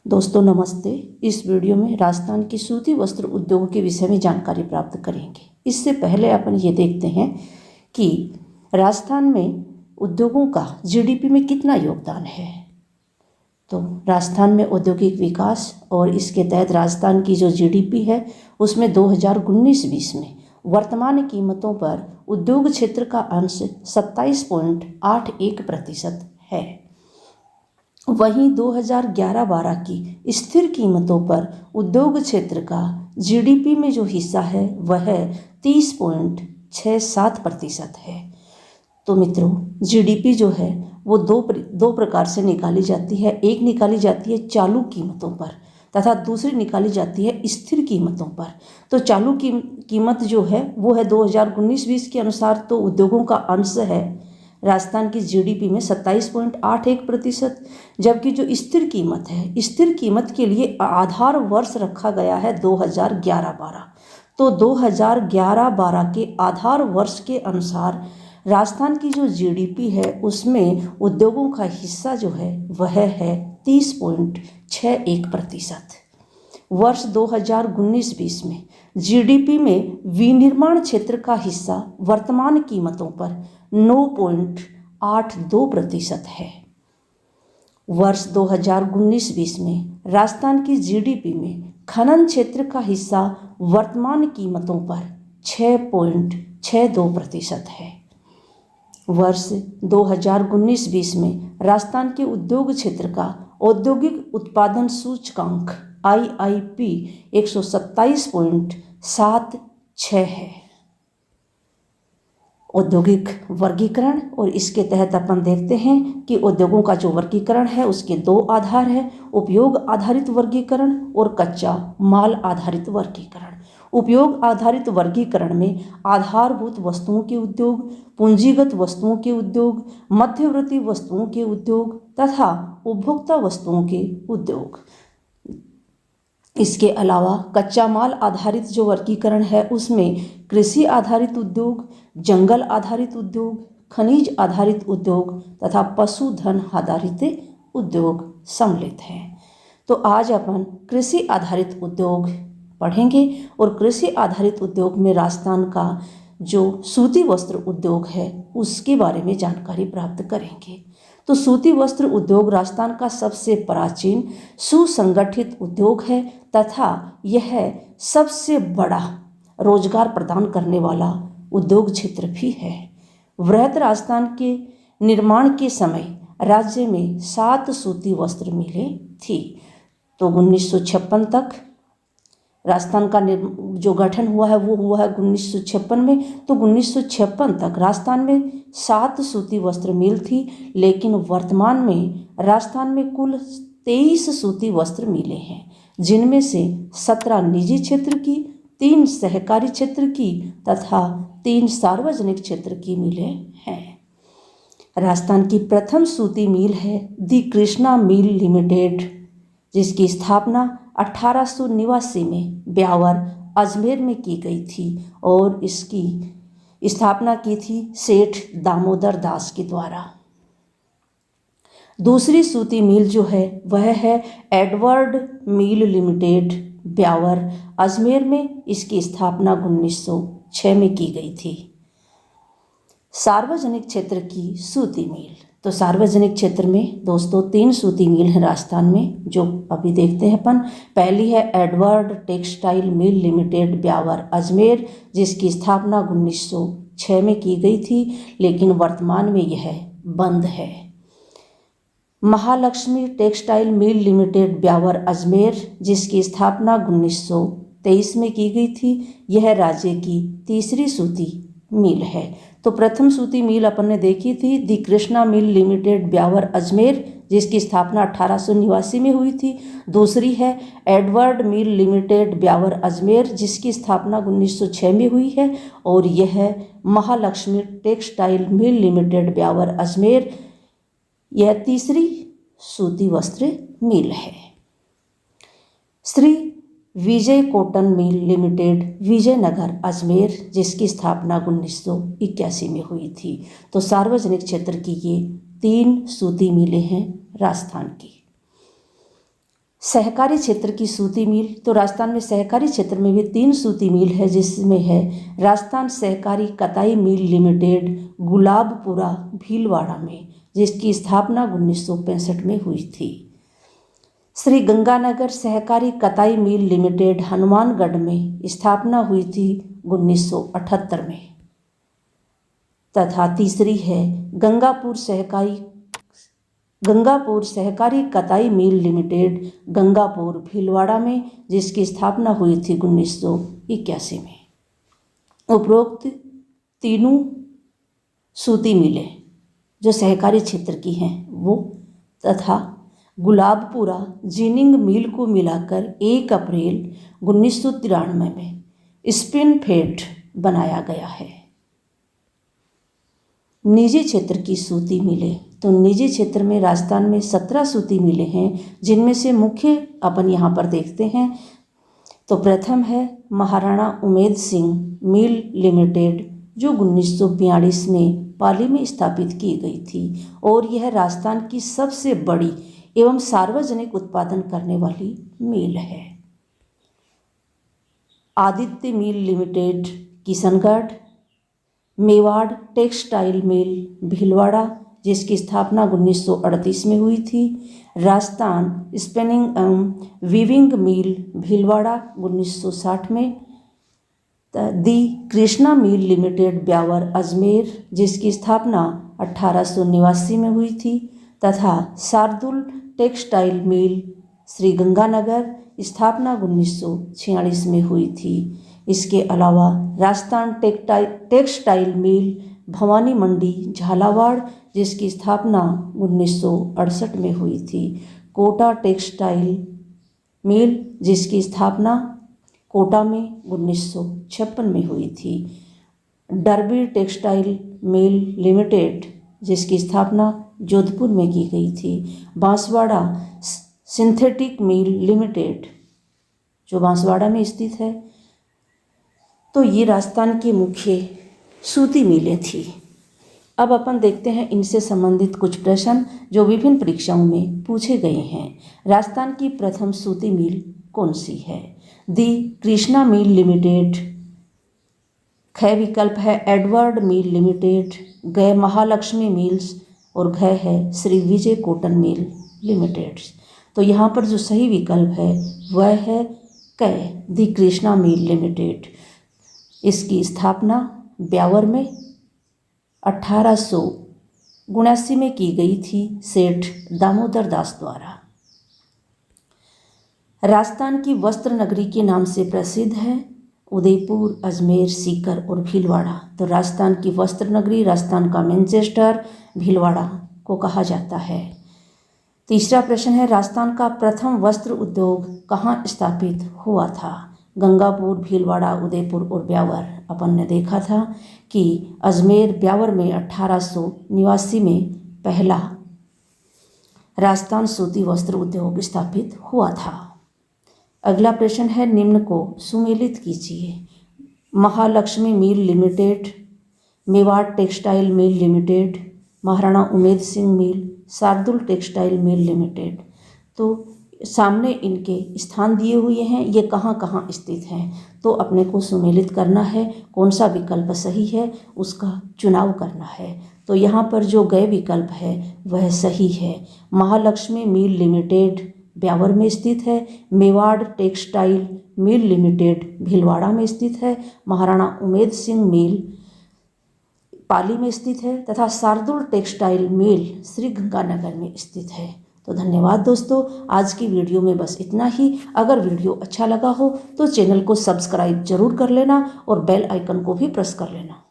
दोस्तों नमस्ते। इस वीडियो में राजस्थान की सूती वस्त्र उद्योग के विषय में जानकारी प्राप्त करेंगे। इससे पहले अपन ये देखते हैं कि राजस्थान में उद्योगों का जीडीपी में कितना योगदान है। तो राजस्थान में औद्योगिक विकास और इसके तहत राजस्थान की जो जीडीपी है उसमें 2019-20 में वर्तमान कीमतों पर उद्योग क्षेत्र का अंश 27.81% है। वहीं 2011-12 की स्थिर कीमतों पर उद्योग क्षेत्र का जीडीपी में जो हिस्सा है वह 30.67% है। तो मित्रों, जीडीपी जो है वो दो प्रकार से निकाली जाती है। एक निकाली जाती है चालू कीमतों पर तथा दूसरी निकाली जाती है स्थिर कीमतों पर। तो चालू कीमत जो है वो है 2019-20 के अनुसार तो उद्योगों का अंश है राजस्थान की जीडीपी में 27.81%, जबकि जो स्थिर कीमत है, स्थिर कीमत के लिए आधार वर्ष रखा गया है 2011-12। तो 2011-12 के आधार वर्ष के अनुसार राजस्थान की जो जीडीपी है उसमें उद्योगों का हिस्सा जो है वह है 30.61%। वर्ष 2019-20 में जीडीपी में विनिर्माण क्षेत्र का हिस्सा वर्तमान कीमतों पर 9.82% है। वर्ष 2019-20 में राजस्थान की जीडीपी में खनन क्षेत्र का हिस्सा वर्तमान कीमतों पर 6.62% है। वर्ष 2019-20 में राजस्थान के उद्योग क्षेत्र का औद्योगिक उत्पादन सूचकांक IIP 127.76 है। औद्योगिक वर्गीकरण और इसके तहत अपन देखते हैं कि उद्योगों का जो वर्गीकरण है उसके दो आधार है, उपयोग आधारित वर्गीकरण और कच्चा माल आधारित वर्गीकरण। उपयोग आधारित वर्गीकरण में आधारभूत वस्तुओं के उद्योग, पूंजीगत वस्तुओं के उद्योग, मध्यवर्ती वस्तुओं के उद्योग तथा उपभोक्ता वस्तुओं के उद्योग। इसके अलावा कच्चा माल आधारित जो वर्गीकरण है उसमें कृषि आधारित उद्योग, जंगल आधारित उद्योग, खनिज आधारित उद्योग तथा पशुधन आधारित उद्योग सम्मिलित हैं। तो आज अपन कृषि आधारित उद्योग पढ़ेंगे और कृषि आधारित उद्योग में राजस्थान का जो सूती वस्त्र उद्योग है उसके बारे में जानकारी प्राप्त करेंगे। तो सूती वस्त्र उद्योग राजस्थान का सबसे प्राचीन सुसंगठित उद्योग है तथा यह सबसे बड़ा रोजगार प्रदान करने वाला उद्योग क्षेत्र भी है। वृहद राजस्थान के निर्माण के समय राज्य में 7 सूती वस्त्र मिलें थी। तो 1956 तक राजस्थान का जो गठन हुआ है वो हुआ है 1956 में। तो 1956 तक राजस्थान में 7 सूती वस्त्र मिल थी, लेकिन वर्तमान में राजस्थान में कुल 23 सूती वस्त्र मिले हैं, जिनमें से 17 निजी क्षेत्र की, 3 सहकारी क्षेत्र की तथा 3 सार्वजनिक क्षेत्र की मिलें हैं। राजस्थान की प्रथम सूती मिल है दी कृष्णा मिल लिमिटेड, जिसकी स्थापना 1889 में ब्यावर अजमेर में की गई थी और इसकी स्थापना की थी सेठ दामोदर दास के द्वारा। दूसरी सूती मिल जो है वह है Edward mill limited, Beawar Ajmer में। इसकी स्थापना 1906 में की गई थी। सार्वजनिक क्षेत्र की सूती मिल, तो सार्वजनिक क्षेत्र में दोस्तों 3 सूती मिल हैं राजस्थान में, जो अभी देखते हैं अपन। पहली है Edward textile mill limited, Beawar Ajmer, जिसकी स्थापना 1906 में की गई थी, लेकिन वर्तमान में यह बंद है। Mahalakshmi textile mill limited, Beawar Ajmer, जिसकी स्थापना 1923 में की गई थी, यह राज्य की तीसरी सूती मिल है। तो प्रथम सूती मिल अपन ने देखी थी the Krishna mill limited, Beawar Ajmer, जिसकी स्थापना 1889 में हुई थी। दूसरी है Edward mill limited, Beawar Ajmer, जिसकी स्थापना 1906 में हुई है। और यह Mahalaxmi textile mill limited, Beawar Ajmer, यह तीसरी सूती वस्त्र मिल है। Shri Vijay cotton mill limited, Vijaynagar Ajmer, जिसकी स्थापना 1981 में हुई थी। तो सार्वजनिक क्षेत्र की ये 3 सूती मिलें हैं राजस्थान की। सहकारी क्षेत्र की सूती मिल, तो राजस्थान में सहकारी क्षेत्र में भी 3 सूती मिल है, जिसमें है राजस्थान सहकारी कताई मिल लिमिटेड गुलाबपुरा भीलवाड़ा में, जिसकी स्थापना 1965 में हुई थी। श्री गंगानगर सहकारी कताई मिल लिमिटेड हनुमानगढ़ में, स्थापना हुई थी 1978 में। तथा तीसरी है गंगापुर सहकारी कताई मिल लिमिटेड गंगापुर भीलवाड़ा में, जिसकी स्थापना हुई थी 1981 में। उपरोक्त तीनों सूती मिलें जो सहकारी क्षेत्र की हैं वो तथा गुलाबपुरा जिनिंग मिल को मिलाकर 1 अप्रैल 1993 में स्पिन फेड बनाया गया है। निजी क्षेत्र की सूती मिलें, तो निजी क्षेत्र में राजस्थान में 17 सूती मिलें हैं, जिनमें से मुख्य अपन यहाँ पर देखते हैं। तो प्रथम है महाराणा उमेद सिंह मिल लिमिटेड, जो 1942 में पाली में स्थापित की गई थी और यह राजस्थान की सबसे बड़ी एवं सार्वजनिक उत्पादन करने वाली मिल है। Aditya mill limited Kishangarh, Mewar textile mill Bhilwara, जिसकी स्थापना 1938 में हुई थी। राजस्थान स्पिनिंग एवं वीविंग मिल भीलवाड़ा 1960 में। The Krishna mill limited Beawar Ajmer, जिसकी स्थापना 1889 में हुई थी। तथा शार्दुल टेक्सटाइल मिल श्री गंगानगर, स्थापना 1946 में हुई थी। इसके अलावा राजस्थान टेक्सटाइल मिल भवानी मंडी झालावाड़, जिसकी स्थापना 1968 में हुई थी। कोटा टेक्सटाइल मिल, जिसकी स्थापना कोटा में 1956 में हुई थी। डरबी टेक्सटाइल मिल लिमिटेड, जिसकी स्थापना जोधपुर में की गई थी। बांसवाड़ा सिंथेटिक मिल लिमिटेड, जो बांसवाड़ा में स्थित है। तो ये राजस्थान की मुख्य सूती मिलें थी। अब अपन देखते हैं इनसे संबंधित कुछ प्रश्न जो विभिन्न परीक्षाओं में पूछे गए हैं। राजस्थान की प्रथम सूती मिल कौन सी है? दी कृष्णा मिल लिमिटेड। ख विकल्प है एडवर्ड मिल लिमिटेड। ग महालक्ष्मी मिल्स और घ है Shri Vijay cotton mill limited. तो यहाँ पर जो सही विकल्प है वह है क दी कृष्णा मिल लिमिटेड। इसकी स्थापना ब्यावर में 1879 में की गई थी सेठ दामोदर दास द्वारा। राजस्थान की वस्त्र नगरी के नाम से प्रसिद्ध है उदयपुर, अजमेर, सीकर और भीलवाड़ा। तो राजस्थान की वस्त्र नगरी, राजस्थान का मैनचेस्टर भीलवाड़ा को कहा जाता है। तीसरा प्रश्न है राजस्थान का प्रथम वस्त्र उद्योग कहाँ स्थापित हुआ था? गंगापुर, भीलवाड़ा, उदयपुर और ब्यावर। अपन ने देखा था कि अजमेर ब्यावर में 1889 में पहला राजस्थान सूती वस्त्र उद्योग स्थापित हुआ था। अगला प्रश्न है निम्न को सुमेलित कीजिए। Mahalaxmi mill limited, Mewar textile mill limited, Maharana Umed Singh mill, Shardul textile mill limited. तो सामने इनके स्थान दिए हुए हैं, ये कहाँ कहाँ स्थित हैं, तो अपने को सुमेलित करना है। कौन सा विकल्प सही है उसका चुनाव करना है। तो यहाँ पर जो गए विकल्प है वह सही है। महालक्ष्मी मिल लिमिटेड ब्यावर में स्थित है। Mewar textile mill limited Bhilwara में स्थित है। महाराणा उमेद सिंह मिल पाली में स्थित है तथा शार्दुल टेक्सटाइल मिल श्री गंगानगर में स्थित है। तो धन्यवाद दोस्तों, आज की वीडियो में बस इतना ही। अगर वीडियो अच्छा लगा हो तो चैनल को सब्सक्राइब जरूर कर लेना और बेल आइकन को भी प्रेस कर लेना।